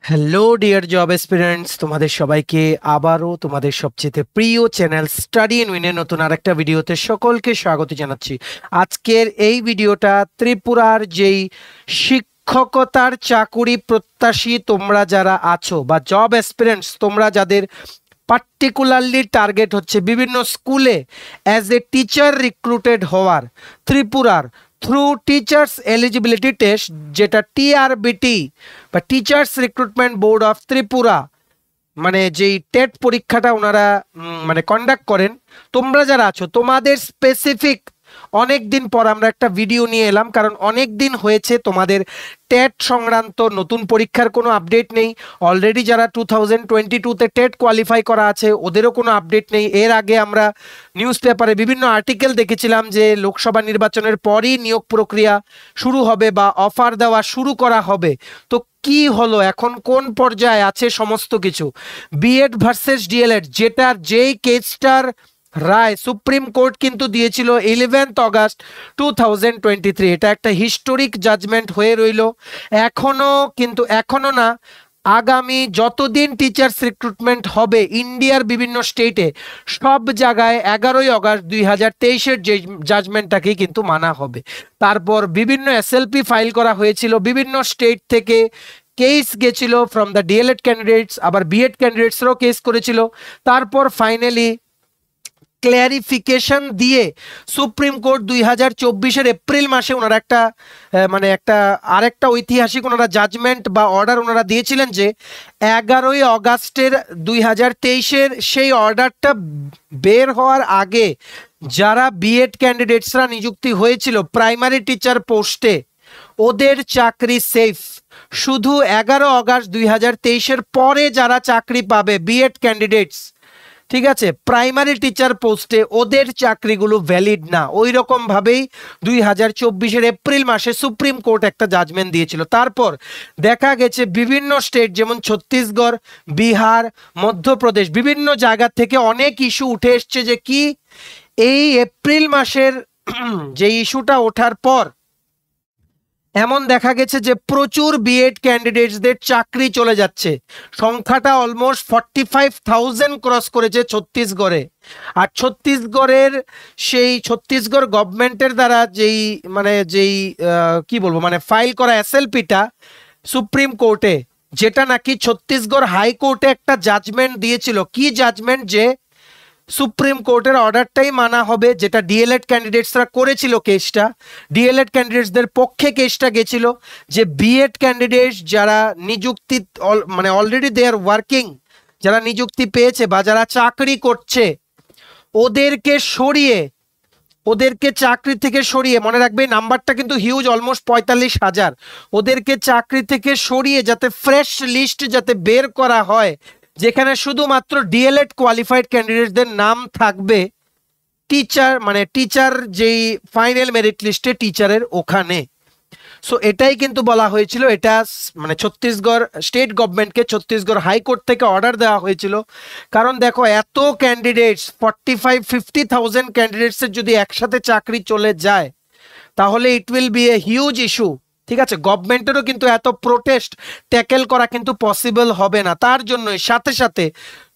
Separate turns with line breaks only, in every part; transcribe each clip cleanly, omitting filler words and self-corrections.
Hello dear job এসপিরেন্টস, তোমাদের সবাইকে আবারও তোমাদের সবচেয়ে প্রিয় চ্যানেল স্টাডি ইন উইনের নতুন আরেকটা ভিডিওতে সকলকে স্বাগত জানাচ্ছি। আজকের এই ভিডিওটা ত্রিপুরার যেই শিক্ষকতার চাকুরি প্রত্যাশী তোমরা যারা আছো বা জব এসপিরেন্টস, তোমরা যাদের পার্টিকুলারলি টার্গেট হচ্ছে বিভিন্ন স্কুলে অ্যাজ এ টিচার রিক্রুটেড হওয়ার, ত্রিপুরার থ্রু টিচার্স এলিজিবিলিটি টেস্ট, যেটা টিআরবিটি বা teachers recruitment board of Tripura, মানে যেই টেট পরীক্ষাটা ওনারা কন্ডাক্ট করেন, তোমরা যারা আছো তোমাদের স্পেসিফিক অনেক দিন পর আমরা একটা ভিডিও নিয়ে এলাম, কারণ অনেক দিন হয়েছে তোমাদের টেট সংক্রান্ত নতুন পরীক্ষার কোনো আপডেট নেই। অলরেডি যারা 2022-তে টেট কোয়ালিফাই করা আছে ওদেরও কোনো আপডেট নেই। এর আগে আমরা নিউজ পেপারে বিভিন্ন আর্টিকেল দেখেছিলাম যে লোকসভা নির্বাচনের পরই নিয়োগ প্রক্রিয়া শুরু হবে বা অফার দেওয়া শুরু করা হবে। তো কি হলো, এখন কোন পর্যায়ে আছে সমস্ত কিছু? বিএড ভার্সেস ডিএলএড, যেই কেসটার রায় সুপ্রিম কোর্ট কিন্তু দিয়েছিল 11 অগাস্ট 2023, এটা একটা হিস্টোরিক জাজমেন্ট হয়ে রইল। এখনো না, আগামী যতদিন টিচার্স রিক্রুটমেন্ট হবে ইন্ডিয়ার বিভিন্ন স্টেটে, সব জায়গায় 11 অগাস্ট 2023-এর যে জাজমেন্টটাকেই কিন্তু মানা হবে। তারপর বিভিন্ন এসএলপি ফাইল করা হয়েছিল, বিভিন্ন স্টেট থেকে কেস গেছিল ফ্রম দ্য ডিএলএড ক্যান্ডিডেটস, আবার বিএড ক্যান্ডিডেটসরাও কেস করেছিল। তারপর ফাইনালি ক্ল্যারিফিকেশন দিয়ে সুপ্রিম কোর্ট 2024-এর এপ্রিল মাসে ওনারা আরেকটা ঐতিহাসিক ওনারা জাজমেন্ট বা অর্ডার ওনারা দিয়েছিলেন যে 11 অগাস্টের 2023-এর সেই অর্ডারটা বের হওয়ার আগে যারা বিএড ক্যান্ডিডেটসরা নিযুক্তি হয়েছিল প্রাইমারি টিচার পোস্টে, ওদের চাকরি সেফ। শুধু 11 অগাস্ট 2023-এর পরে যারা চাকরি পাবে বিএড ক্যান্ডিডেটস, ঠিক আছে, প্রাইমারি টিচার পোস্টে, ওদের চাকরিগুলো ভ্যালিড না। ওই রকম ভাবেই 2024-এর এপ্রিল মাসে সুপ্রিম কোর্ট একটা জাজমেন্ট দিয়েছিল। তারপর দেখা গেছে বিভিন্ন স্টেট যেমন ছত্তিশগড়, বিহার, মধ্যপ্রদেশ, বিভিন্ন জায়গা থেকে অনেক ইস্যু উঠে এসছে যে কি এই এপ্রিল মাসের যে ইস্যুটা ওঠার পর এমন দেখা গেছে যে প্রচুর বিএড ক্যান্ডিডেটসদের চাকরি চলে যাচ্ছে। সংখ্যাটা অলমোস্ট 45,000 ক্রস করেছে ছত্তিশগড়ে। আর ছত্তিশগড় গভর্নমেন্টের দ্বারা ফাইল করা এসএলপিটা সুপ্রিম কোর্টে, যেটা নাকি ছত্তিশগড় হাইকোর্টে একটা জাজমেন্ট দিয়েছিল। কি জাজমেন্ট? যে সুপ্রিম কোর্টের অর্ডারটাই মানা হবে, যেটা ডিএলএড ক্যান্ডিডেটসরা করেছিল কেসটা। ডিএলএড ক্যান্ডিডেটসদের পক্ষে কেসটা গেছিল যে বিএড ক্যান্ডিডেটস যারা নিযুক্তি অলরেডি দে আর ওয়ার্কিং, যারা নিযুক্তি পেয়েছে বা যারা চাকরি করছে, ওদেরকে চাকরি থেকে সরিয়ে, মনে রাখবে নাম্বারটা কিন্তু হিউজ, অলমোস্ট 45,000, ওদেরকে চাকরি থেকে সরিয়ে যাতে ফ্রেশ লিস্ট যাতে বের করা হয়, যেখানে শুধুমাত্র ডিএলএড কোয়ালিফাইড ক্যান্ডিডেটদের নাম থাকবে টিচার যেই ফাইনাল মেরিট লিস্টে টিচারের ওখানে। সো এটাই কিন্তু বলা হয়েছিল, এটা ছত্তিশগড় স্টেট গভর্নমেন্টকে ছত্তিশগড় হাইকোর্ট থেকে অর্ডার দেওয়া হয়েছিল। কারণ দেখো, এত ক্যান্ডিডেটস 45-50,000 ক্যান্ডিডেটসের যদি একসাথে চাকরি চলে যায় তাহলে it will be a huge issue. ঠিক আছে, গভর্নমেন্টেরও কিন্তু এত প্রোটেস্ট ট্যাকেল করা কিন্তু পসিবল হবে না। তার জন্যই সাথে সাথে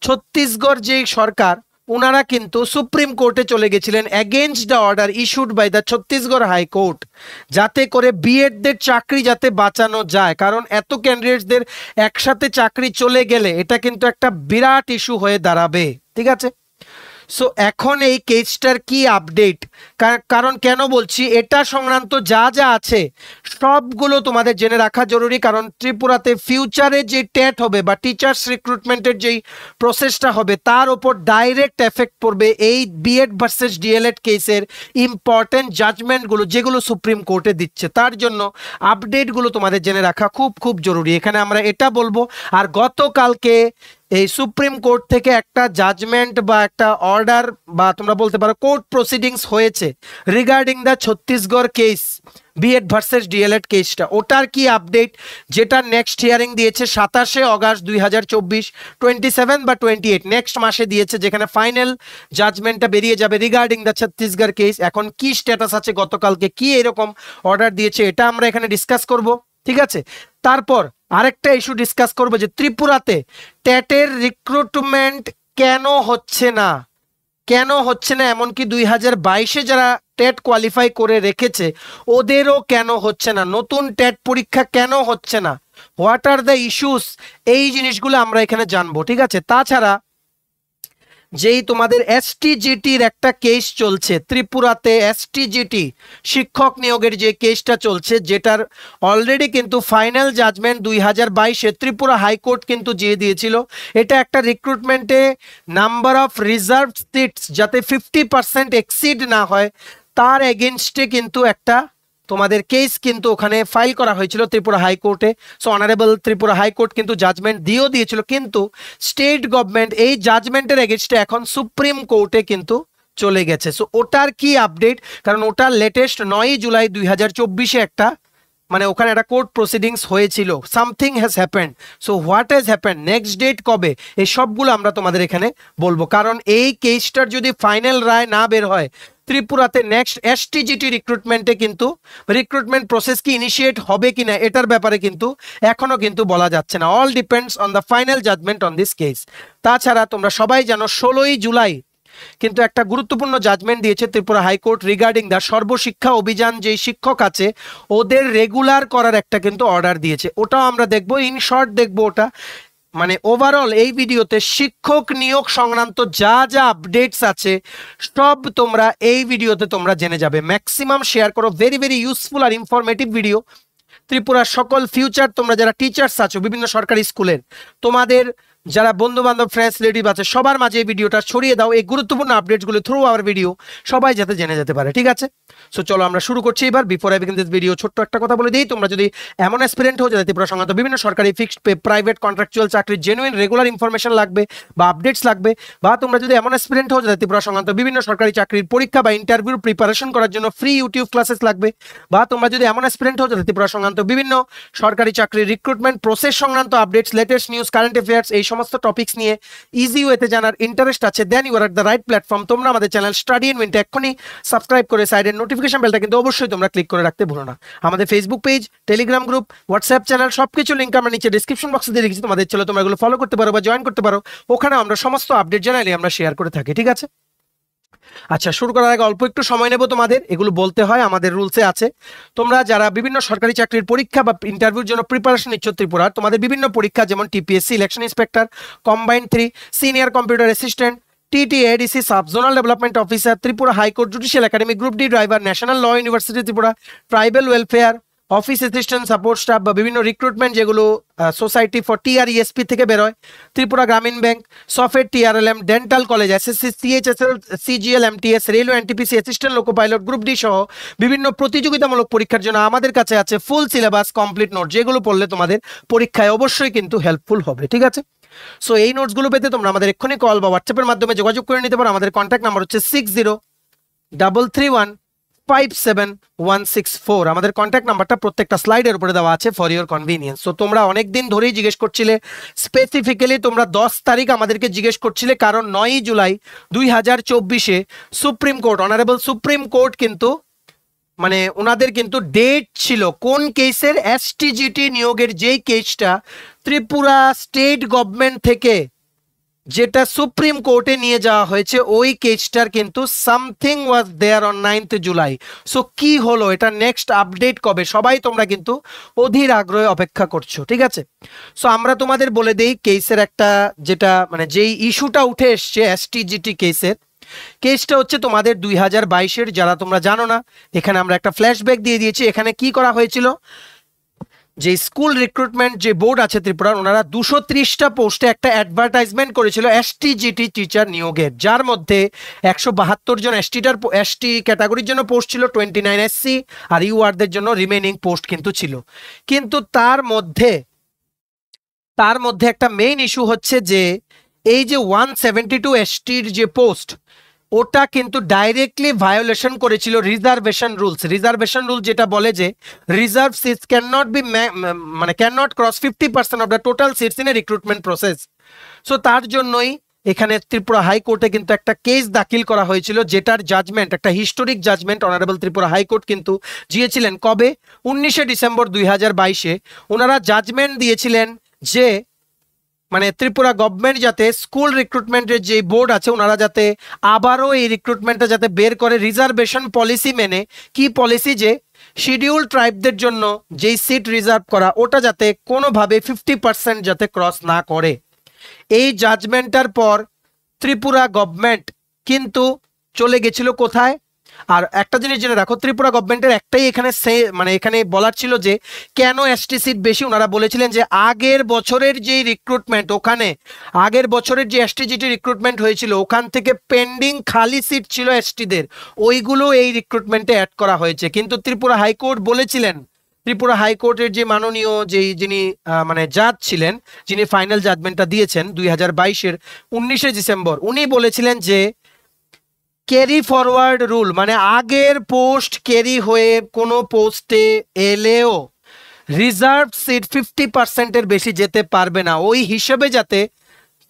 ছত্তিশগড় যে সরকার, ওনারা কিন্তু সুপ্রিম কোর্টে চলে গেছিলেন against the order issued by the Chhattisgarh high court, যাতে করে বিএডদের চাকরি যাতে বাঁচানো যায়। কারণ এত ক্যান্ডিডেটসদের একসাথে চাকরি চলে গেলে এটা কিন্তু একটা বিরাট ইস্যু হয়ে দাঁড়াবে। ঠিক আছে, সো এখন এই কেসটার কি আপডেট, কারণ কেন বলছি, এটা সংক্রান্ত যা যা আছে সবগুলো তোমাদের জেনে রাখা জরুরি। কারণ ত্রিপুরাতে ফিউচারে যে টেট হবে বা টিচার্স রিক্রুটমেন্টের যেই প্রসেসটা হবে তার ওপর ডাইরেক্ট এফেক্ট পড়বে এই বিএড ভার্সেস ডিএলএড কেসের ইম্পর্টেন্ট জাজমেন্টগুলো যেগুলো সুপ্রিম কোর্টে দিচ্ছে। তার জন্য আপডেটগুলো তোমাদের জেনে রাখা খুব খুব জরুরি। এখানে আমরা এটা বলবো। আর গতকালকে এই সুপ্রিম কোর্ট থেকে একটা জাজমেন্ট বা একটা অর্ডার বা তোমরা বলতে পারো কোর্ট প্রসিডিংস হয়েছে regarding the Chhattisgarh case, BEd versus DElEd কেসটা। ওটার কি আপডেট, যেটা নেক্সট হিয়ারিং দিয়েছে 27 অগাস্ট 2024, 27 বা 28 নেক্সট মাসে দিয়েছে, যেখানে ফাইনাল জাজমেন্টটা বেরিয়ে যাবে রিগার্ডিং দ্য ছত্তিশগড় কেস। এখন কি স্ট্যাটাস আছে, গতকালকে কি এরকম অর্ডার দিয়েছে, এটা আমরা এখানে ডিসকাস করব। ঠিক আছে। তারপর আরেকটা ইস্যু ডিসকাস করবো যে ত্রিপুরাতে টেটের রিক্রুটমেন্ট কেন হচ্ছে না, এমনকি 2022-এ যারা টেট কোয়ালিফাই করে রেখেছে ওদেরও কেন হচ্ছে না, নতুন টেট পরীক্ষা কেন হচ্ছে না, হোয়াট আর দ্য ইস্যুস, এই জিনিসগুলো আমরা এখানে জানবো। ঠিক আছে। তাছাড়া যেই তোমাদের এসটিজিটির একটা কেস চলছে ত্রিপুরাতে, এসটিজিটি শিক্ষক নিয়োগের যে কেসটা চলছে, যেটার অলরেডি কিন্তু ফাইনাল জাজমেন্ট 2022-এ ত্রিপুরা হাইকোর্ট কিন্তু দিয়ে দিয়েছিল। এটা একটা রিক্রুটমেন্টে নাম্বার অফ রিজার্ভ সিটস যাতে 50% এক্সিড না হয় তার এগেনস্টে কিন্তু একটা তোমাদের কেস কিন্তু ওখানে ফাইল করা হয়েছিল ত্রিপুরা হাইকোর্টে। সো অনারেবল ত্রিপুরা হাইকোর্ট কিন্তু জাজমেন্ট দিয়েছিল, কিন্তু স্টেট গভর্নমেন্ট এই জাজমেন্টের এগেনস্টে এখন সুপ্রিম কোর্টে কিন্তু চলে গেছে। সো ওটার কি আপডেট, কারণ ওটার লেটেস্ট 9 জুলাই 2024-এ একটা মানে ওখানে একটা কোর্ট প্রসিডিংস হয়েছিল, something has happened. So what has happened, next date কবে, এই সবগুলো আমরা তোমাদের এখানে বলবো। কারণ এই কেসটার যদি ফাইনাল রায় না বের হয় ত্রিপুরাতে নেক্সট এসটিজিটি রিক্রুটমেন্টে কিন্তু রিক্রুটমেন্ট প্রসেস কি ইনিশিয়েট হবে কিনা এটার ব্যাপারে কিন্তু এখনো কিন্তু বলা যাচ্ছে না। All depends on the final judgement on this case. তাছাড়া তোমরা সবাই জানো 16ই জুলাই কিন্তু একটা গুরুত্বপূর্ণ জাজমেন্ট দিয়েছে Tripura high court regarding the Sarva Shiksha Abhiyan, যেই শিক্ষক আছে ওদের রেগুলার করার একটা কিন্তু অর্ডার দিয়েছে, ওটাও আমরা দেখবো, ইন শর্ট দেখবো ওটা। মানে ওভারঅল এই ভিডিওতে শিক্ষক নিয়োগ সংক্রান্ত যা যা আপডেটস আছে সব তোমরা এই ভিডিওতে তোমরা জেনে যাবে। ম্যাক্সিমাম শেয়ার করো, ভেরি ভেরি ইউজফুল আর ইনফরমেটিভ ভিডিও। ত্রিপুরার সকল ফিউচার তোমরা যারা টিচার্স আছো বিভিন্ন সরকারি স্কুলের, তোমাদের যারা বন্ধু বান্ধব ফ্রেন্ডস রিলেটিভ আছে সবার মাঝে এই ভিডিওটা ছড়িয়ে দাও, এই গুরুত্বপূর্ণ আপডেটসগুলো থ্রু আওয়ার ভিডিও সবাই যাতে জেনে যেতে পারে। ঠিক আছে। সো চলো আমরা শুরু করছি এবার। Before I begin this video ছোট্ট একটা কথা বলে দিই, তোমরা যদি এমন অ্যাসপিরেন্ট হও যাতে ত্রিপুরা সংক্রান্ত বিভিন্ন সরকারি ফিক্সড পে প্রাইভেট কন্ট্রাকচুয়াল চাকরির জেনুইন রেগুলার ইনফরমেশন লাগবে বা আপডেটস লাগবে, বা তোমরা যদি এমন অ্যাসপিরেন্ট হও যাতে ত্রিপুরা সংক্রান্ত বিভিন্ন সরকারি চাকরির পরীক্ষা বা ইন্টারভিউর প্রিপারেশন করার জন্য ফ্রি ইউটিউব ক্লাসেস লাগবে, বা তোমরা যদি এমন অ্যাসপিরেন্ট হও যাতে ত্রিপুরা সংক্রান্ত বিভিন্ন সরকারি চাকরির রিক্রুটমেন্ট প্রসেস সংক্রান্ত updates, latest news, current affairs এই সমস্ত টপিকস নিয়ে ইজি ওয়েতে জানার ইন্টারেস্ট আছে, then you are at the right platform. তোমরা আমাদের চ্যানেল স্টাডি ইন উইন্টার এক্ষুনি সাবস্ক্রাইব করে সাইডের নোটিফিকেশন বেলটা কিন্তু অবশ্যই তোমরা ক্লিক করে রাখতে ভুলো না। আমাদের Facebook page, Telegram group, WhatsApp channel সবকিছু লিঙ্ক আমরা নিচে ডিসক্রিপশন বক্সে দিয়ে রেখেছি, তোমাদের চলো তোমরা এগুলো ফলো করতে পারো বা জয়েন করতে পারো, ওখানে আমরা সমস্ত আপডেট জানাইলে আমরা শেয়ার করে থাকি। ঠিক আছে। আচ্ছা, শুরু করার আগে অল্প একটু সময় নেব তোমাদের, এগুলো বলতে হয় আমাদের রুলসে আছে। তোমরা যারা বিভিন্ন সরকারি চাকরির পরীক্ষা বা ইন্টারভিউর জন্য প্রিপারেশন নিচ্ছ ত্রিপুরার, তোমাদের বিভিন্ন পরীক্ষা যেমন TPSC, election inspector, combined 3, senior computer assistant, TT ADC, sub zonal development officer, Tripura high court judicial academy, group D driver, national law university Tripura, tribal welfare, office assistant, support staff বা বিভিন্ন রিক্রুটমেন্ট যেগুলো সোসাইটি ফর টিআরইএসপি থেকে বেরোয়, Tripura Gramin bank, সফেট, TRLM, dental college, SSC, CHSL, CGL, MTS, railway, NTPC, assistant loco pilot, group D সহ বিভিন্ন প্রতিযোগিতামূলক পরীক্ষার জন্য আমাদের কাছে আছে ফুল সিলেবাস কমপ্লিট নোট, যেগুলো পড়লে তোমাদের পরীক্ষায় অবশ্যই কিন্তু হেল্পফুল হবে। ঠিক আছে। সো এই নোটসগুলো পেতে তোমরা আমাদের এক্ষুনি কল বা হোয়াটসঅ্যাপের মাধ্যমে যোগাযোগ করে নিতে পারো। আমাদের কন্ট্যাক্ট নাম্বার হচ্ছে 6033157164। আমাদের কন্ট্যাক্ট নাম্বারটা প্রত্যেকটা স্লাইডের উপরে দেওয়া আছে ফর ইওর কনভিনিয়েন্স। সো তোমরা অনেক দিন ধরেই জিজ্ঞেস করছিলে, স্পেসিফিক্যালি তোমরা 10 তারিখ আমাদেরকে জিজ্ঞেস করছিলে, কারণ 9 জুলাই 2024-এ supreme court, honourable supreme court কিন্তু মানে ওনাদের কিন্তু ডেট ছিল কোন কেসের, এসটিজিটি নিয়োগের যেই কেসটা ত্রিপুরা স্টেট গভর্নমেন্ট থেকে যেটা সুপ্রিম কোর্টে নিয়ে যাওয়া হয়েছে, ওই কেসটার কিন্তু something was there on 9th July. So কি হলো, এটা নেক্সট আপডেট কবে, সবাই তোমরা কিন্তু অধীর আগ্রহে অপেক্ষা করছো। ঠিক আছে। সো আমরা তোমাদের বলে দেই কেসের একটা যেটা মানে যেই ইস্যুটা উঠে এসছে এসটিজিটি কেসটা হচ্ছে তোমাদের 2022-এর, যারা তোমরা জানো না এখানে আমরা একটা ফ্ল্যাশব্যাক দিয়ে দিয়েছি। এখানে কি করা হয়েছিল, যে স্কুল রিক্রুটমেন্ট যে বোর্ড আছে ত্রিপুরার, ওনারা 230টা পোস্টে একটা অ্যাডভার্টাইজমেন্ট করেছিল এসটিজিটি টিচার নিয়োগের, যার মধ্যে 172 জন এসটি ক্যাটাগরির জন্য পোস্ট ছিল, 29 এসসি আর ইউআরদের জন্য রিমেইনিং পোস্ট কিন্তু ছিল। কিন্তু তার মধ্যে একটা মেইন ইস্যু হচ্ছে যে এই যে 172 এসটির যে পোস্ট, ওটা কিন্তু ডাইরেক্টলি ভায়োলেশন করেছিল রিজার্ভেশন রুল, যেটা বলে যে reserve seats can not cross 50% of the total seats in a recruitment process. So তার জন্যই এখানে ত্রিপুরা হাইকোর্টে কিন্তু একটা কেস দাখিল করা হয়েছিল, যেটার জাজমেন্ট একটা historic judgement honourable Tripura high court কিন্তু দিয়েছিলেন কবে, 19শে ডিসেম্বর 2022-এ ওনারা জাজমেন্ট দিয়েছিলেন যে মানে ত্রিপুরা গভর্নমেন্ট যাতে স্কুল রিক্রুটমেন্টের যে বোর্ড আছে ওনারা যাতে আবারও এই রিক্রুটমেন্টটা যাতে বের করে রিজার্ভেশন পলিসি মেনে, কি পলিসি, যে শিডিউল ট্রাইবদের জন্য যেই সিট রিজার্ভ করা ওটা যাতে কোনোভাবে 50% যাতে ক্রস না করে। এই জাজমেন্টটার পর ত্রিপুরা গভর্নমেন্ট কিন্তু চলে গেছিল কোথায়, আর একটা জিনিস জেনে রাখো, ত্রিপুরা গভর্নমেন্টের একটাই এখানে মানে এখানে বলার ছিল যে কেন এসটি সিট বেশি। ওনারা বলেছিলেন যে আগের বছরের যে রিক্রুটমেন্ট, ওখানে আগের বছরের যে এসটিজিটি রিক্রুটমেন্ট হয়েছিল ওখান থেকে পেন্ডিং খালি সিট ছিল এসটিদের, ওইগুলো এই রিক্রুটমেন্টে অ্যাড করা হয়েছে। কিন্তু ত্রিপুরা হাইকোর্ট বলেছিলেন, ত্রিপুরা হাইকোর্টের যে মাননীয় যিনি মানে জাজ ছিলেন, যিনি ফাইনাল জাজমেন্টটা দিয়েছেন 2022-এর 19শে ডিসেম্বর, উনি বলেছিলেন যে ক্যারি ফরওয়ার্ড রুল, মানে আগের পোস্ট ক্যারি হয়ে কোনো পোস্টে এলেও রিজার্ভ সিট 50%-এর বেশি যেতে পারবে না, ওই হিসেবে যাতে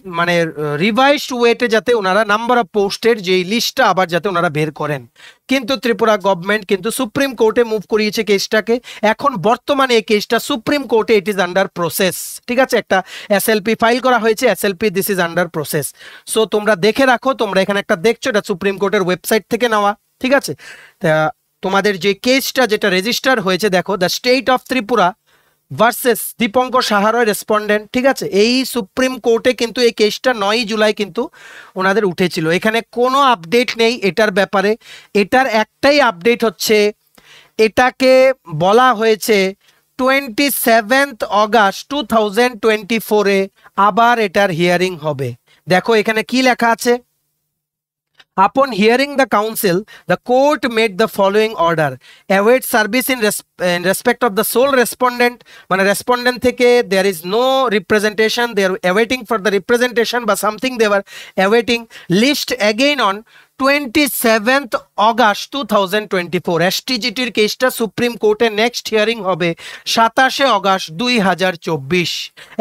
মানে রিভাইসড ওয়েটে যাতে ওনারা নাম্বার অফ পোস্টের যে লিস্টটা আবার যাতে ওনারা বের করেন। কিন্তু ত্রিপুরা গভর্নমেন্ট কিন্তু সুপ্রিম কোর্টে মুভ করিয়েছে কেসটাকে। এখন বর্তমানে এই কেসটা সুপ্রিম কোর্টে ইট ইজ আন্ডার প্রসেস, ঠিক আছে, একটা এসএলপি ফাইল করা হয়েছে, SLP this is under process. So তোমরা দেখে রাখো, তোমরা এখানে একটা দেখছো, এটা সুপ্রিম কোর্টের ওয়েবসাইট থেকে নেওয়া, ঠিক আছে। তোমাদের যে কেসটা যেটা রেজিস্টার হয়েছে দেখো, the state of Tripura versus Dipankar Saharoy respondent, ঠিক আছে, এই সুপ্রিম কোর্টে কিন্তু এই কেসটা 9 জুলাই কিন্তু ওনাদের উঠেছিল। এখানে কোনো আপডেট নেই এটার ব্যাপারে, এটার একটাই আপডেট হচ্ছে এটাকে বলা হয়েছে 27 অগাস্ট 2024-এ আবার এটার হিয়ারিং হবে। দেখো এখানে কি লেখা আছে, upon hearing the counsel, the court made the following order: await service in respect of the sole respondent, মানে respondent থেকে there is no representation, they are awaiting for the representation but something they were awaiting, list again on 27 August 2024। এসটিজিটির কেসটা supreme কোর্টে next hearing হবে 27 August 2024।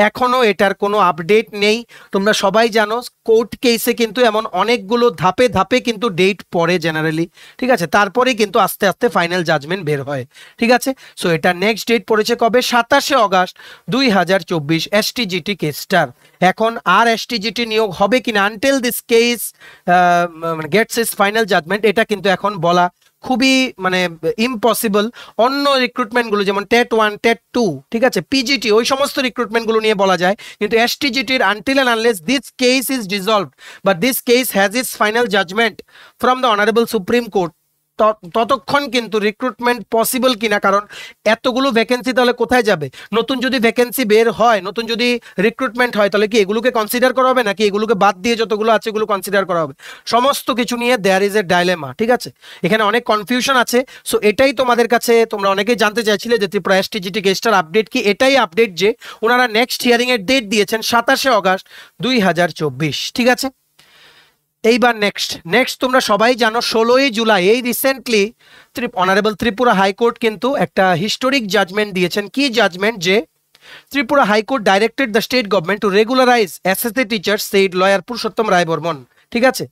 এখনো এটার কোনো update নেই। তোমরা সবাই জানো কোর্ট কেসে কিন্তু এমন অনেকগুলো ধাপে ধাপে কিন্তু ডেট পড়ে জেনারেলি, ঠিক আছে, তারপরেই কিন্তু আস্তে আস্তে ফাইনাল জাজমেন্ট বের হয়, ঠিক আছে। সো এটা নেক্সট ডেট পড়েছে কবে, 27 অগাস্ট 2024 এসটিজিটি কেসটার। এখন আর এসটিজিটি নিয়োগ হবে কিনা until this case gets its final judgement, এটা কিন্তু এখন বলা খুবই মানে ইম্পসিবল। অন্য রিক্রুটমেন্টগুলো যেমন টেট 1, টেট 2, ঠিক আছে, পিজিটি, ওই সমস্ত রিক্রুটমেন্টগুলো নিয়ে বলা যায়, কিন্তু এসটিজিটির until and unless this case is dissolved but this case has its final judgement from the honourable supreme court, ততক্ষণ কিন্তু রিক্রুটমেন্ট পসিবল কিনা, কারণ এতগুলো ভ্যাকেন্সি তাহলে কোথায় যাবে। নতুন যদি ভ্যাকেন্সি বের হয়, নতুন যদি রিক্রুটমেন্ট হয়, তাহলে কি এগুলোকে কনসিডার করা হবে নাকি এগুলোকে বাদ দিয়ে যতগুলো আছে এগুলো কনসিডার করা হবে, সমস্ত কিছু নিয়ে দেয়ার ইজ এ ডাইলেমা, ঠিক আছে, এখানে অনেক কনফিউশন আছে। সো এটাই তোমাদের কাছে, তোমরা অনেকেই জানতে চাইছিলে যে ত্রিপুরা এসটিজিটি কেসটার আপডেট কি, এটাই আপডেট যে ওনারা নেক্সট হিয়ারিং এর ডেট দিয়েছেন 27 অগাস্ট 2024, ঠিক আছে। এইবার নেক্সট তোমরা সবাই জানো 16 জুলাই এই রিসেন্টলি অনারেবল ত্রিপুরা হাইকোর্ট কিন্তু একটা হিস্টোরিক জাজমেন্ট দিয়েছেন। কি জাজমেন্ট, যে Tripura high court directed the state government to regularise SSC teachers, said lawyer Purushottam Roy Barman, ঠিক আছে।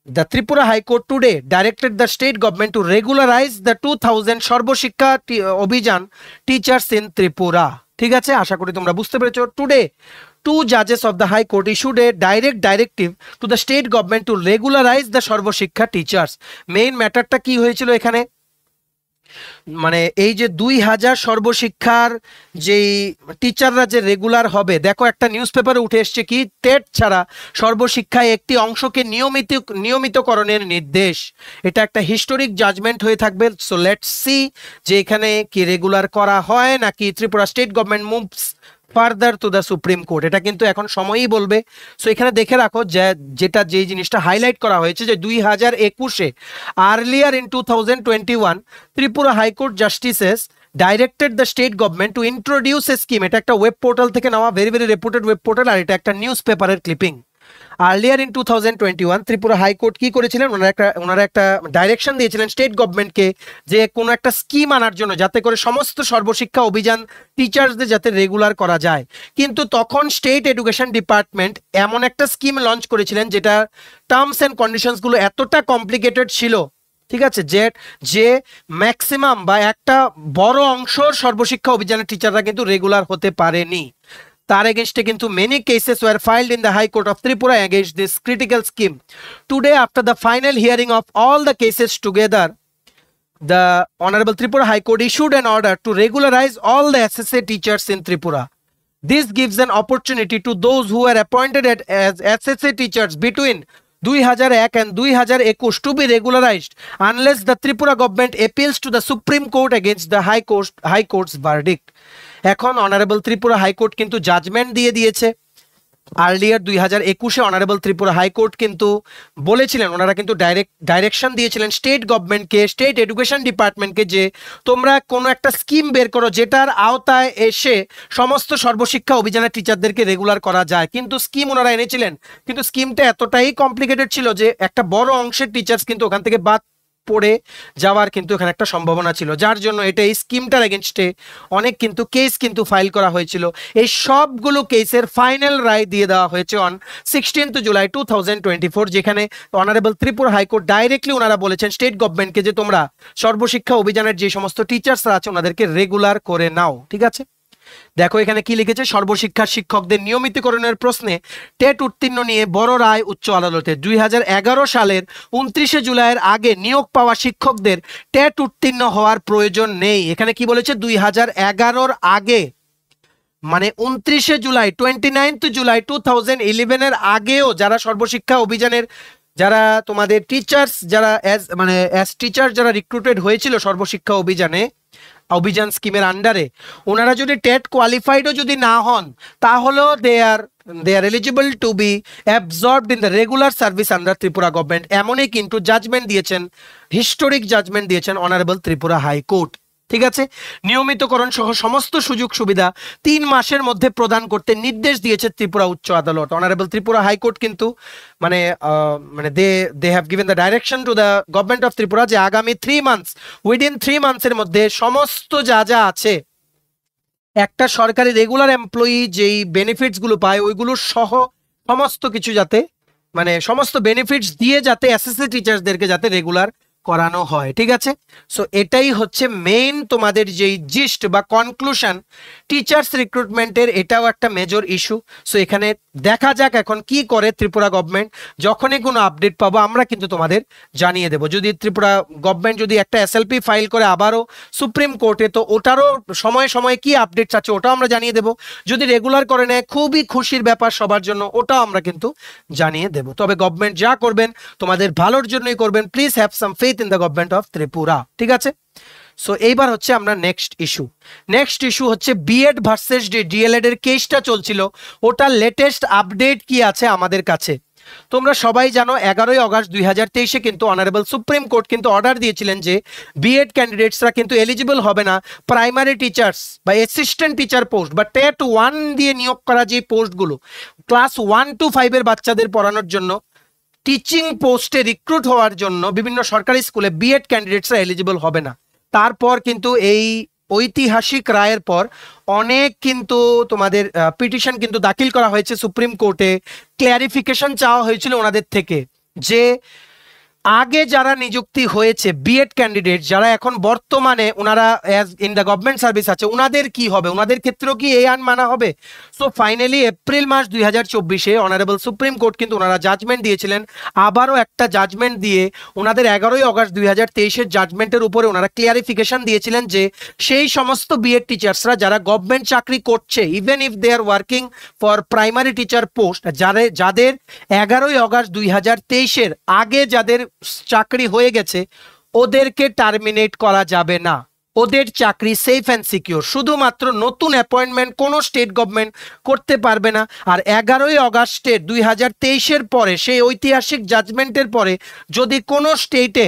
The Tripura High Court today directed the state government to regularize the 2000 Sarva Shiksha Abhiyan teachers in Tripura, ঠিক আছে, আশা করি তোমরা বুঝতে পেরেছো। Today 2 judges of the High Court issued a direct directive to the state government to regularize the Sarva Shiksha teachers। Main ম্যাটারটা কি হয়েছিল এখানে, মানে এই যে 2000 সর্বশিক্ষার যেই টিচাররা যে রেগুলার হবে, দেখো একটা নিউজ পেপারে উঠে এসছে কি, টেট ছাড়া সর্বশিক্ষায় একটি অংশকে নিয়মিতকরণের নির্দেশ। এটা একটা হিস্টোরিক জাজমেন্ট হয়ে থাকবে। সো লেটস সি যে এখানে কি রেগুলার করা হয় নাকি Tripura state government moves further to the supreme court, এটা কিন্তু এখন সময়ই বলবে। সো এখানে দেখে রাখো যেটা যেই জিনিসটা হাইলাইট করা হয়েছে যে 2021-এ earlier in 2021 Tripura high court justices directed the state government to introduce a scheme. এটা একটা ওয়েব পোর্টাল থেকে নেওয়া, very very reputed web portal, আর এটা একটা নিউজ পেপারের clipping. Earlier in 2021 Tripura high court কি করেছিলেন, ওনারা একটা ডাইরেকশন দিয়েছিলেন স্টেট গভর্নমেন্টকে যে কোনো একটা স্কিম আনার জন্য যাতে করে সমস্ত সর্বশিক্ষা অভিযান টিচার্সদের যাতে রেগুলার করা যায়। কিন্তু তখন স্টেট এডুকেশন ডিপার্টমেন্ট এমন একটা স্কিম লঞ্চ করেছিলেন যেটা টার্মস অ্যান্ড কন্ডিশনসগুলো এতটা কমপ্লিকেটেড ছিল, ঠিক আছে, যে ম্যাক্সিমাম বা একটা বড় অংশ সর্বশিক্ষা অভিযানের টিচাররা কিন্তু রেগুলার হতে পারেনি। তার এগেইনস্টে কিন্তু many cases were filed in the High Court of Tripura against this critical scheme. Today, after the final hearing of all the cases together, the Honorable Tripura High Court issued an order to regularize all the SSA teachers in Tripura. This gives an opportunity to those who were appointed as SSA teachers between 2001 and 2021 to be regularized unless the Tripura government appeals to the Supreme Court against the High Court's verdict. এখন honourable Tripura high court কিন্তু judgement দিয়ে দিয়েছে। Earlier 2021-এ honourable Tripura high court কিন্তু বলেছিলেন, ওনারা কিন্তু direction দিয়েছিলেন state গভর্নমেন্টকে, স্টেট এডুকেশন ডিপার্টমেন্টকে যে তোমরা কোনো একটা স্কিম বের করো যেটার আওতায় এসে সমস্ত সর্বশিক্ষা অভিযানের টিচারদেরকে রেগুলার করা যায়। কিন্তু স্কিম ওনারা এনেছিলেন, কিন্তু স্কিমটা এতটাই কমপ্লিকেটেড ছিল যে একটা বড় অংশের টিচার্স কিন্তু ওখান থেকে বাদ পড়ে যাওয়ার কিন্তু এখানে একটা সম্ভাবনা ছিল, যার জন্য এটা এই স্কিমটার এগেনস্টে অনেক কিন্তু কেস কিন্তু ফাইল করা হয়েছিল। এই সবগুলো কেসের ফাইনাল রায় দিয়ে দেওয়া হয়েছে অন 16 জুলাই 2024, যেখানে অনারেবল ত্রিপুরা হাইকোর্ট ডাইরেক্টলি ওনারা বলেছেন স্টেট গভর্নমেন্টকে যে তোমরা সর্বশিক্ষা অভিযানের যে সমস্ত টিচার্সরা আছে ওনাদেরকে রেগুলার করে নাও। ঠিক আছে, দেখো এখানে কি লিখেছে, সর্বশিক্ষার শিক্ষকদের নিয়মিতকরণের প্রশ্নে টেট উত্তীর্ণ নিয়ে বড় রায় উচ্চ আদালতে। 2011 সালের 29 জুলাইয়ের আগে নিয়োগ পাওয়া শিক্ষকদের টেট উত্তীর্ণ হওয়ার প্রয়োজন নেই। এখানে কি বলেছে, 2011-র আগে, মানে 29 জুলাই 29 জুলাই 2011-এর আগেও যারা সর্বশিক্ষা অভিযানের যারা তোমাদের টিচার্স যারা অ্যাজ টিচার যারা রিক্রুটেড হয়েছিল সর্বশিক্ষা অভিযান স্কিমের আন্ডারে, ওনারা যদি টেট কোয়ালিফাইডও যদি না হন তাহলেও they are eligible to be absorbed in the regular service under Tripura government. এমনই কিন্তু জাজমেন্ট দিয়েছেন, হিস্টোরিক জাজমেন্ট দিয়েছেন অনারেবল ত্রিপুরা হাইকোর্ট। ঠিক আছে, নিয়মিতকরণ সহ সমস্ত সুযোগ সুবিধা 3 মাসের মধ্যে প্রদান করতে নির্দেশ দিয়েছে ত্রিপুরা উচ্চ আদালত। অনারেবল ত্রিপুরা হাইকোর্ট কিন্তু মানে they have given the direction to the government of Tripura যে আগামী 3 মান্থস, উইদিন 3 মান্থসের মধ্যে সমস্ত যা আছে একটা সরকারি রেগুলার এমপ্লয়ি যেই বেনিফিটস গুলো পায় ওইগুলো সহ সমস্ত কিছু যাতে মানে সমস্ত বেনিফিটস দিয়ে যাতে এসএসসি টিচার্সদেরকে যাতে রেগুলার করানো হয়। ঠিক আছে, সো এটাই হচ্ছে মেইন তোমাদের যেই জিস্ট বা কনক্লুশন টিচার্স রিক্রুটমেন্টের, এটাও একটা মেজর ইস্যু। সো এখানে দেখা যাক এখন কি করে ত্রিপুরা গভর্নমেন্ট। যখনই কোনো আপডেট পাবো আমরা কিন্তু তোমাদের জানিয়ে দেবো। যদি ত্রিপুরা গভর্নমেন্ট যদি একটা এসএলপি ফাইল করে আবারও সুপ্রিম কোর্টে, তো ওটারও সময়ে সময়ে কি আপডেটস আছে ওটাও আমরা জানিয়ে দেবো। যদি রেগুলার করে নেয় খুবই খুশির ব্যাপার সবার জন্য, ওটাও আমরা কিন্তু জানিয়ে দেবো। তবে গভর্নমেন্ট যা করবেন তোমাদের ভালোর জন্যই করবেন। Please have some faith in the government of Tripura. ঠিক আছে, সো এইবার হচ্ছে আমরা নেক্সট ইস্যু হচ্ছে বিএড ভার্সেস ডিএলএড এর কেসটা চলছিল, ওটার লেটেস্ট আপডেট কি আছে আমাদের কাছে। তোমরা সবাই জানো 11 আগস্ট 2023-এ কিন্তু অনারেবল সুপ্রিম কোর্ট কিন্তু অর্ডার দিয়েছিলেন যে বিএড ক্যান্ডিডেটসরা কিন্তু এলিজিবল হবে না প্রাইমারি টিচার্স বা অ্যাসিস্ট্যান্ট টিচার পোস্ট বা টেট 1 দিয়ে নিয়োগ করা যে পোস্টগুলো ক্লাস 1 to 5 এর বাচ্চাদের পড়ানোর জন্য টিচিং পোস্টে রিক্রুট হওয়ার জন্য বিভিন্ন সরকারি স্কুলে বিএড ক্যান্ডিডেটসরা এলিজিবল হবে না। তারপর কিন্তু এই ঐতিহাসিক রায়ের পর অনেক কিন্তু তোমাদের পিটিশন কিন্তু দাখিল করা হয়েছে সুপ্রিম কোর্টে। ক্ল্যারিফিকেশন চাওয়া হয়েছিল ওনাদের থেকে যে আগে যারা নিযুক্তি হয়েছে বিএড ক্যান্ডিডেট যারা এখন বর্তমানে ওনারা as in the government service আছে, ওনাদের কি হবে, ওনাদের ক্ষেত্রেও কি এই আইন মানা হবে। সো ফাইনালি এপ্রিল মাস 2024-এ অনারেবল সুপ্রিম কোর্ট কিন্তু ওনারা জাজমেন্ট দিয়েছিলেন। আবারও একটা জাজমেন্ট দিয়ে ওনাদের 11 আগস্ট 2023-এর জাজমেন্টের উপরে ওনারা ক্লিয়ারিফিকেশন দিয়েছিলেন যে সেই সমস্ত বিএড টিচার্সরা যারা গভর্নমেন্ট চাকরি করছে, even if they are working for primary teacher post, যাদের 11 আগস্ট 2023-এর আগে যাদের চাকরি হয়ে গেছে ওদেরকে টার্মিনেট করা যাবে না, ওদের চাকরি সেফ অ্যান্ড সিকিউর। শুধুমাত্র নতুন অ্যাপয়েন্টমেন্ট কোনো স্টেট গভর্নমেন্ট করতে পারবে না। আর 11 আগস্টের 2023-এর পরে সেই ঐতিহাসিক জাজমেন্টের পরে যদি কোনো স্টেটে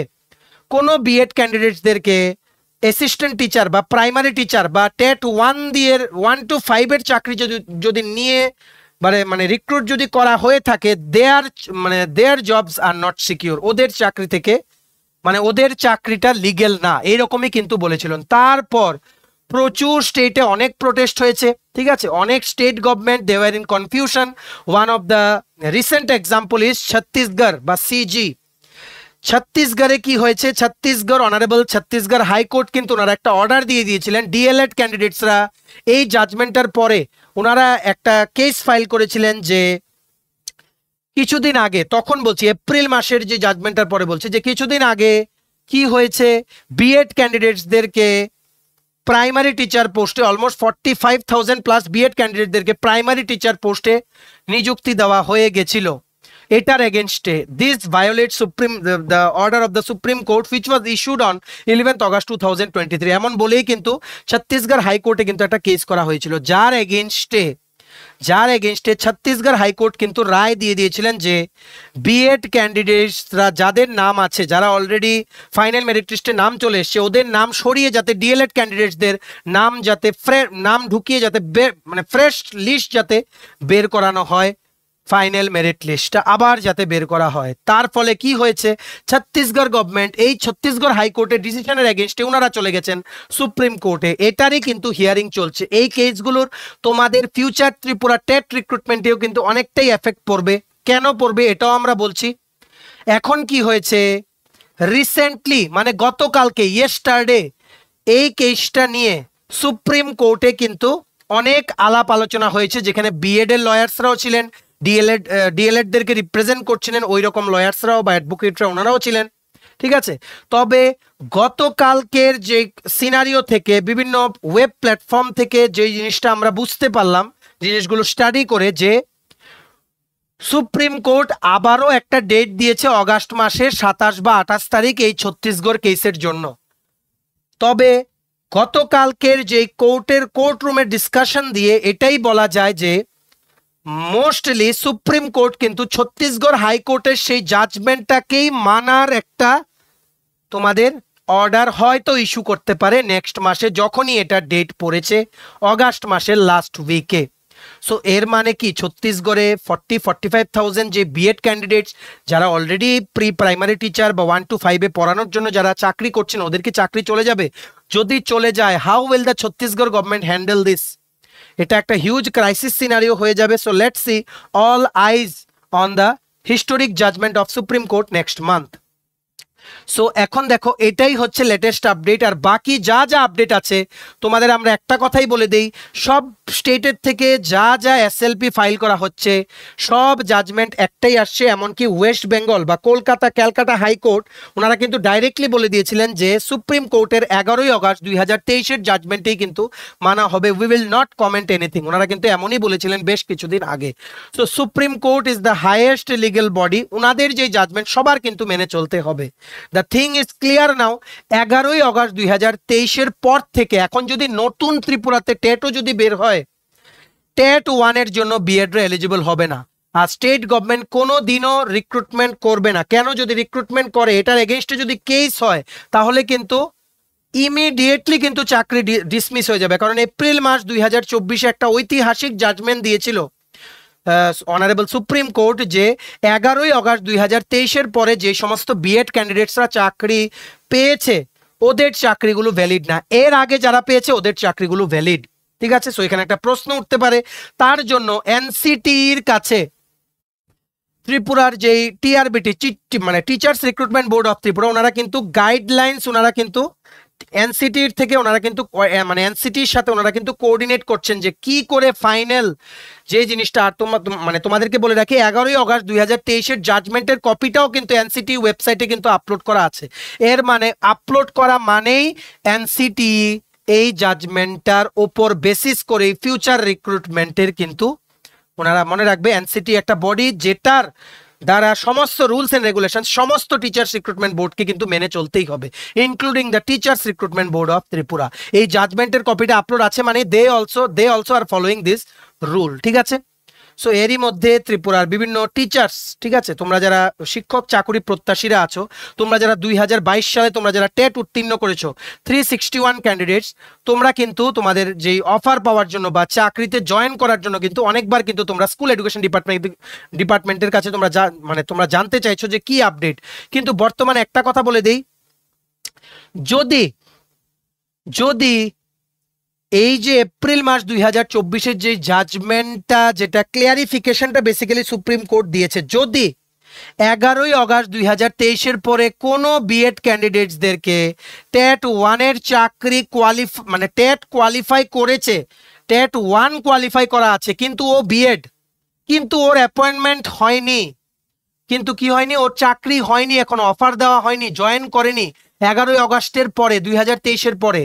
কোনো বিএড ক্যান্ডিডেটসদেরকে অ্যাসিস্ট্যান্ট টিচার বা প্রাইমারি টিচার বা টেট 1 দিয়ে 1 to 5 এর চাকরি যদি নিয়ে মানে রিক্রুট যদি করা হয়ে থাকে দেয়ার জবস আর নট সিকিউর, ওদের চাকরি থেকে মানে ওদের চাকরিটা লিগেল না, এইরকমই কিন্তু বলেছিলেন। তারপর প্রচুর স্টেটে অনেক প্রোটেস্ট হয়েছে, ঠিক আছে, অনেক state government they were in confusion. One of the recent example is Chhattisgarh বা সিজি। ছত্তিশগড়ে কি হয়েছে, ছত্তিশগড় অনারেবল ছত্তিশগড় হাইকোর্ট কিন্তু ওনারা একটা অর্ডার দিয়ে দিয়েছিলেন। ডিএলএড ক্যান্ডিডেটসরা এই জাজমেন্টের পরে ওনারা একটা কেস ফাইল করেছিলেন যে কিছুদিন আগে, তখন বলছি এপ্রিল মাসের যে জাজমেন্টের পরে বলছে যে কিছুদিন আগে কি হয়েছে, বিএড ক্যান্ডিডেটসদেরকে প্রাইমারি টিচার পোস্টে অলমোস্ট 45,000 প্লাস বিএড ক্যান্ডিডেটদেরকে প্রাইমারি টিচার পোস্টে নিযুক্তি দেওয়া হয়ে গেছিল। এটার এগেনস্টে this violate the order of the supreme court which was issued on 11th August 2023, এমন বলেই কিন্তু ছত্তিশগড় হাইকোর্টে কিন্তু একটা কেস করা হয়েছিল, যার এগেনস্টে ছত্তিশগড় হাইকোর্ট কিন্তু রায় দিয়ে দিয়েছিলেন যে বিএড ক্যান্ডিডেটসরা যাদের নাম আছে, যারা অলরেডি ফাইনাল মেরিট লিস্টে নাম চলে এসছে, ওদের নাম সরিয়ে যাতে ডিএলএড ক্যান্ডিডেটসদের নাম যাতে নাম ঢুকিয়ে যাতে মানে ফ্রেশ লিস্ট যাতে বের করানো হয়, ফাইনাল মেরিট লিস্টটা আবার যাতে বের করা হয়। তার ফলে কি হয়েছে, ছত্তিশগড় গভর্নমেন্ট এই ছত্তিশগড় হাইকোর্টের ডিসিশনের এগেনস্টে ওনারা চলে গেছেন সুপ্রিম কোর্টে। এটারই কিন্তু হিয়ারিং চলছে। এই কেসগুলোর তোমাদের ফিউচার ত্রিপুরা টেট রিক্রুটমেন্টেও কিন্তু অনেকটাই এফেক্ট পড়বে। কেন পড়বে এটাও আমরা বলছি। এখন কি হয়েছে, রিসেন্টলি মানে গতকালকে ইয়েস্টারডে এই কেসটা নিয়ে সুপ্রিম কোর্টে কিন্তু অনেক আলাপ আলোচনা হয়েছে, যেখানে বিএড এর লয়ার্সরাও ছিলেন, ডিএলএডদেরকে রিপ্রেজেন্ট করছিলেন ওই রকম লয়ার্সরাও বা অ্যাডভোকেটরা ওনারাও ছিলেন, ঠিক আছে। তবে গতকালকের যে সিনারিও থেকে বিভিন্ন ওয়েব প্ল্যাটফর্ম থেকে যে জিনিসটা আমরা বুঝতে পারলাম, জিনিসগুলো স্টাডি করে, যে সুপ্রিম কোর্ট আবারও একটা ডেট দিয়েছে অগাস্ট মাসের 27 বা 28 তারিখ এই ছত্তিশগড় কেসের জন্য। তবে গতকালকের যে কোর্ট রুমের ডিসকাশন দিয়ে এটাই বলা যায় যে মোস্টলি সুপ্রিম কোর্ট কিন্তু ছত্তিশগড় হাইকোর্টের সেই জাজমেন্টটাকেই মানার একটা তোমাদের অর্ডার হয়তো ইস্যু করতে পারে নেক্সট মাসে, যখনই এটা ডেট পড়েছে অগাস্ট মাসের লাস্ট উইকে। সো এর মানে কি, ছত্তিশগড়ে 45,000 যে বিএড ক্যান্ডিডেটস যারা অলরেডি প্রাইমারি টিচার বা 1 to 5 পড়ানোর জন্য যারা চাকরি করছেন, ওদেরকে চাকরি চলে যাবে। যদি চলে যায়, how will the Chhattisgarh government handle this? এটা একটা হিউজ ক্রাইসিস সিনারিও হয়ে যাবে। So let's see, all eyes on the historic judgement of supreme court next month. So এখন দেখো এটাই হচ্ছে লেটেস্ট আপডেট। আর বাকি যা যা আপডেট আছে তোমাদের আমরা একটা কথাই বলে দেই, সব স্টেটের থেকে যা যা এসএলপি ফাইল করা হচ্ছে সব জাজমেন্ট একটাই আসছে। এমনকি ওয়েস্ট বেঙ্গল বা ক্যালকাটা হাইকোর্ট ওনারা কিন্তু ডাইরেক্টলি বলে দিয়েছিলেন যে সুপ্রিম কোর্টের 11ই অগাস্ট 2023-এর জাজমেন্টেই কিন্তু মানা হবে, we will not comment anything. ওনারা কিন্তু এমনই বলেছিলেন বেশ কিছুদিন আগে। So supreme court is the highest legal body, ওনাদের যে জাজমেন্ট সবার কিন্তু মেনে চলতে হবে। The thing is clear now, 11ই অগাস্ট 2023-এর পর থেকে এখন যদি নতুন ত্রিপুরাতে টেটও যদি বের হয়, টেট 1 এর জন্য বিএডরা এলিজিবল হবে না। আর স্টেট গভর্নমেন্ট কোনো দিনও রিক্রুটমেন্ট করবে না। কেন? যদি রিক্রুটমেন্ট করে, এটার এগেনস্টে যদি কেস হয়, তাহলে কিন্তু ইমিডিয়েটলি কিন্তু চাকরি ডিসমিস হয়ে যাবে। কারণ এপ্রিল মাস 2024-এ একটা ঐতিহাসিক জাজমেন্ট দিয়েছিল অনারেবল সুপ্রিম কোর্ট, যে 11ই অগাস্ট 2023-এর পরে যে সমস্ত বিএড ক্যান্ডিডেটসরা চাকরি পেয়েছে ওদের চাকরিগুলো ভ্যালিড না, এর আগে যারা পেয়েছে ওদের চাকরিগুলো ভ্যালিড, ঠিক আছে। সো এখানে একটা প্রশ্ন উঠতে পারে, তার জন্য এনসিটির কাছে ত্রিপুরার যেই টিআরবিটি মানে teachers recruitment board of Tripura, ওনারা কিন্তু গাইডলাইন্স ওনারা কিন্তু এনসিটির থেকে ওনারা কিন্তু মানে এনসিটির সাথে ওনারা কিন্তু কোঅর্ডিনেট করছেন যে কি করে ফাইনাল যে জিনিসটা। আর মানে তোমাদেরকে বলে রাখি, 11ই অগাস্ট 2023-এর জাজমেন্টের কপিটাও কিন্তু এনসিটি ওয়েবসাইটে কিন্তু আপলোড করা আছে। এর মানে আপলোড করা মানেই এনসিটি এই জাজমেন্টটার ওপর বেসিস করে ফিউচার রিক্রুটমেন্টের কিন্তু ওনারা মনে রাখবে, এনসিটি একটা বডি যেটার দ্বারা সমস্ত রুলস এন্ড রেগুলেশন সমস্ত টিচার্স রিক্রুটমেন্ট বোর্ডকে কিন্তু মেনে চলতেই হবে, including the teachers recruitment board of Tripura. এই জাজমেন্টের কপিটা আপলোড আছে মানে they also are following this rule, ঠিক আছে। সো এরই মধ্যে ত্রিপুরার বিভিন্ন টিচার্স, ঠিক আছে, তোমরা যারা শিক্ষক চাকরি প্রত্যাশীরা আছো, তোমরা যারা 2022 সালে তোমরা যারা টেট উত্তীর্ণ করেছো 361 ক্যান্ডিডেটস, তোমরা কিন্তু তোমাদের যেই অফার পাওয়ার জন্য বা চাকরিতে জয়েন করার জন্য কিন্তু অনেকবার কিন্তু তোমরা স্কুল এডুকেশন ডিপার্টমেন্টের কাছে তোমরা মানে তোমরা জানতে চাইছো যে কি আপডেট। কিন্তু বর্তমানে একটা কথা বলে দেই, যদি যদি এই যে এপ্রিল মাস 2024-এর যে জাজমেন্টটা, যেটা ক্লিয়ারিফিকেশনটা বেসিক্যালি সুপ্রিম কোর্ট দিয়েছে, যদি 11ই অগাস্ট 2023-এর পরে কোনো বিএড ক্যান্ডিডেটসদেরকে টেট 1-এর চাকরি মানে টেট কোয়ালিফাই করেছে, টেট 1 কোয়ালিফাই করা আছে কিন্তু ও বিএড, কিন্তু ওর অ্যাপয়েন্টমেন্ট হয়নি, কিন্তু কি হয়নি, ওর চাকরি হয়নি, এখন অফার দেওয়া হয়নি, জয়েন করেনি 11ই অগাস্টের পরে 2023-এর পরে।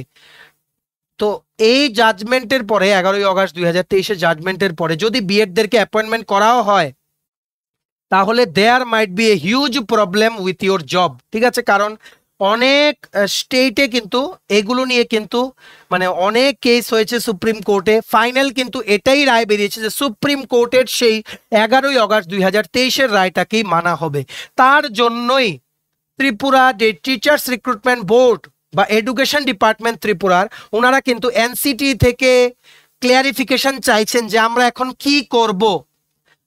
তো এই জাজমেন্টের পরে 11ই অগাস্ট 2023-এর জাজমেন্টের পরে যদি বিএডদেরকে অ্যাপয়েন্টমেন্ট করাও হয়, তাহলে there might be a huge problem with your job, ঠিক আছে। কারণ অনেক স্টেটে কিন্তু এগুলো নিয়ে কিন্তু মানে অনেক কেস হয়েছে সুপ্রিম কোর্টে, ফাইনাল কিন্তু এটাই রায় বেরিয়েছে যে সুপ্রিম কোর্টের সেই 11ই অগাস্ট 2023-এর রায়টাকেই মানা হবে। তার জন্যই ত্রিপুরা যে টিচার্স রিক্রুটমেন্ট বোর্ড বা এডুকেশন ডিপার্টমেন্ট ত্রিপুরার, ওনারা কিন্তু এনসিটি থেকে ক্লিয়ারিফিকেশন চাইছেন যে আমরা এখন কি করব।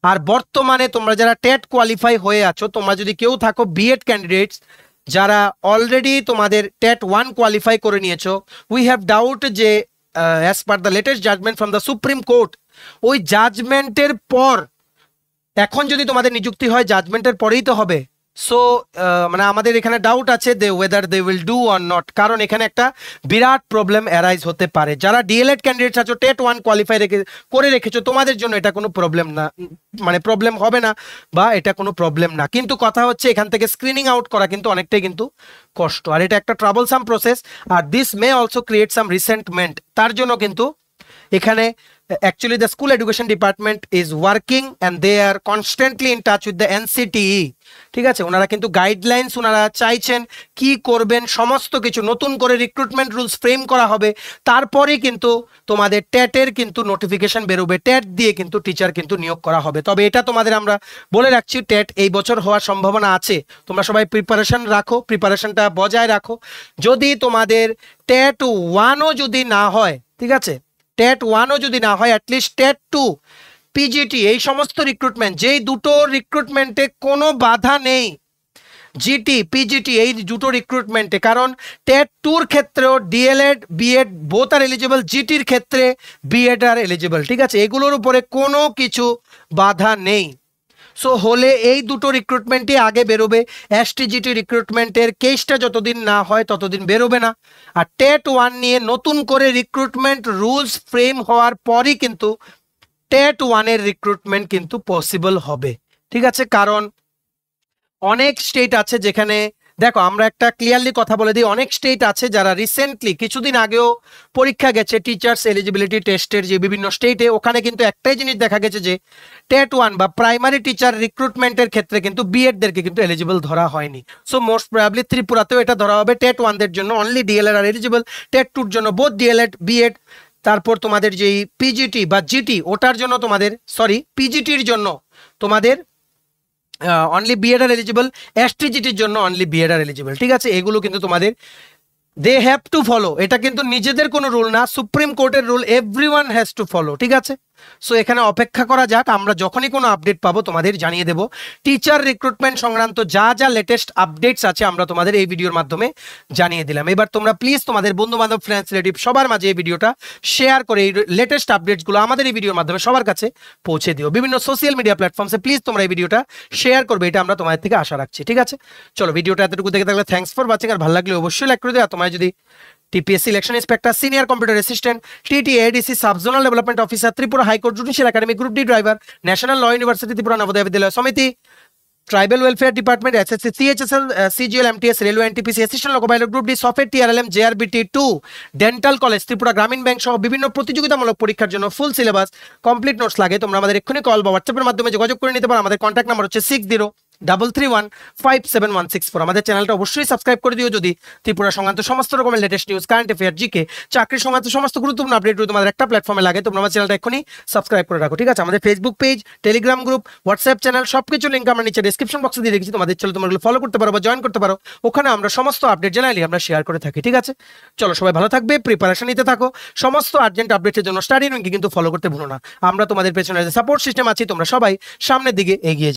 আর বর্তমানে তোমরা যারা টেট কোয়ালিফাই হয়ে আছো, তোমরা যদি কেউ থাকো বিএড ক্যান্ডিডেটস যারা অলরেডি তোমাদের টেট 1 কোয়ালিফাই করে নিয়েছো, উই হ্যাভ ডাউট যে as per the latest judgement from the supreme court, ওই জাজমেন্টের পর এখন যদি তোমাদের নিযুক্তি হয় জাজমেন্টের পরেই তো হবে। সো মানে আমাদের এখানে ডাউট আছে they whether they will do or not, কারণ এখানে একটা বিরাট প্রবলেম অ্যারাইজ হতে পারে। যারা ডিএলএড ক্যান্ডিডেটস আছো, টেট 1 কোয়ালিফাই করে রেখেছো, তোমাদের জন্য এটা কোনো প্রবলেম না, মানে প্রবলেম হবে না বা এটা কোনো প্রবলেম না। কিন্তু কথা হচ্ছে এখান থেকে স্ক্রিনিং আউট করা কিন্তু অনেকটাই কিন্তু কষ্ট, আর এটা একটা ট্রাবলসাম প্রসেস, আর this may also create some resentment. তার জন্য কিন্তু এখানে actually the school education department is working and they are constantly in touch with the NCTE, ঠিক আছে। ওনারা কিন্তু গাইডলাইন্স ওনারা চাইছেন কি করবেন, সমস্ত কিছু নতুন করে রিক্রুটমেন্ট রুলস ফ্রেম করা হবে, তারপরে কিন্তু তোমাদের টেটের কিন্তু নোটিফিকেশন বেরোবে, টেট দিয়ে কিন্তু টিচার কিন্তু নিয়োগ করা হবে। তবে এটা তোমাদের আমরা বলে রাখছি, টেট এই বছর হওয়ার সম্ভাবনা আছে, তোমরা সবাই প্রিপারেশন রাখো, প্রিপারেশনটা বজায় রাখো। যদি তোমাদের টেট 1ও যদি না হয়, ঠিক আছে, টেট 1ও যদি না হয়, অ্যাটলিস্ট টেট 2 পিজিটি এই সমস্ত রিক্রুটমেন্ট, যেই দুটো রিক্রুটমেন্টে কোনো বাধা নেই, জিটি পিজিটি এই দুটো রিক্রুটমেন্টে, কারণ টেট 2-র ক্ষেত্রেও DElEd BEd both are eligible, জিটির ক্ষেত্রে বিএড আর এলিজিবল, ঠিক আছে, এগুলোর উপরে কোনো কিছু বাধা নেই। সো হলে এই দুটো রিক্রুটমেন্টই আগে বেরোবে, এসটিজিটি রিক্রুটমেন্টের কেসটা যতদিন না হয় ততদিন বেরোবে না। আর টেট 1 নিয়ে নতুন করে রিক্রুটমেন্ট রুলস ফ্রেম হওয়ার পরই কিন্তু টেট 1-এর রিক্রুটমেন্ট কিন্তু পসিবল হবে, ঠিক আছে। কারণ অনেক স্টেট আছে যেখানে, দেখো আমরা একটা ক্লিয়ারলি কথা বলে দিই, অনেক স্টেট আছে যারা রিসেন্টলি কিছুদিন আগেও পরীক্ষা গেছে টিচার্স এলিজিবিলিটি টেস্টের যে বিভিন্ন স্টেটে, ওখানে কিন্তু একটাই জিনিস দেখা গেছে যে টেট 1 বা প্রাইমারি টিচার রিক্রুটমেন্টের ক্ষেত্রে কিন্তু বিএডদেরকে কিন্তু এলিজিবল ধরা হয়নি। সো মোস্ট প্রবাবলি ত্রিপুরাতেও এটা ধরা হবে, টেট 1-দের জন্য only DElEd are eligible, TET 2-র জন্য বোথ ডিএলএড বিএড, তারপর তোমাদের যেই পিজিটি বা জিটি ওটার জন্য তোমাদের পিজিটির জন্য তোমাদের অনলি বিএড আর এলিজিবল, এসটিজিটির জন্য অনলি বিএড আর এলিজিবল, ঠিক আছে। এগুলো কিন্তু তোমাদের দে হ্যাভ টু ফলো, এটা কিন্তু নিজেদের কোনো রুল না, সুপ্রিম কোর্টের rule, everyone has to follow, ঠিক আছে। সো এখানে অপেক্ষা করা যাক, আমরা যখনই কোনো আপডেট পাবো তোমাদের জানিয়ে দেবো। টিচার রিক্রুটমেন্ট সংক্রান্ত যা যা লেটেস্ট আপডেটস আছে আমরা তোমাদের এই ভিডিওর মাধ্যমে জানিয়ে দিলাম। এবার তোমরা প্লিজ তোমাদের বন্ধু বান্ধব ফ্রেন্ডস রিলেটিভ সবার মাঝে এই ভিডিওটা শেয়ার করে এই লেটেস্ট আপডেটসগুলো আমাদের এই ভিডিওর মাধ্যমে সবার কাছে পৌঁছে দিও। বিভিন্ন সোশ্যাল মিডিয়া প্ল্যাটফর্মসে প্লিজ তোমরা এই ভিডিওটা শেয়ার করবে, এটা আমরা তোমাদের থেকে আশা রাখছি, ঠিক আছে। চলো ভিডিওটা এতটুকু দেখে থাকলে থ্যাঙ্কস ফর ওয়াচিং, আর ভালো লাগলে অবশ্যই লাইক করে দিও। আর তোমার যদি TPSC election inspector, senior computer assistant, TT ADC sub zonal development officer, Tripura high court judicial academy, group D driver, national law university Tripura Navodaya Vidyalaya Samiti, tribal welfare department, SSC CHSL, CGL, MTS, railway, NTPC, assistant loco pilot, group D, software, TRLM, JRBT 2, dental college, Tripura Gramin bank সহ বিভিন্ন প্রতিযোগিতামূলক পরীক্ষার জন্য full syllabus complete notes লাগে, তোমরা আমাদের এক্ষুনি call বা হোয়াটসঅ্যাপের মাধ্যমে যোগাযোগ করে নিতে পারো। আমাদের কন্ট্যাক্ট নাম্বার হচ্ছে 33157164। আমাদের চ্যানেলটা অবশ্যই সাবস্ক্রাইব করে দিও যদি ত্রিপুরা সংক্রান্ত সমস্ত রকমের latest news, current affair, GK, চাকরি সংক্রান্ত সমস্ত গুরুত্বপূর্ণ আপডেটগুলো তোমাদের একটা প্ল্যাটফর্মে লাগে। তোমরা আমার চ্যানেলটা এখনই সাবস্ক্রাইব করে রাখো, ঠিক আছে? আমাদের Facebook page, Telegram group, WhatsApp channel সবকিছু লিঙ্ক আমরা নিচে ডেসক্রিপশন বক্সে দিয়ে রেখেছি। তোমাদের চলো তোমরা ফলো করতে পারো বা জয়েন করতে পারো, ওখানে আমরা সমস্ত আপডেট জেনারেলি আমরা শেয়ার করে থাকি, ঠিক আছে? চলো সবাই ভালো থাকবে, প্রিপারেশন নিতে থাকো, সমস্ত আর্জেন্ট আপডেটের জন্য স্টাডি রুমকে কিন্তু ফলো করতে ভুলো না। আমরা তোমাদের পেছনে সাপোর্ট সিস্টেম আছি, তোমরা সবাই সামনের দিকে এগিয়ে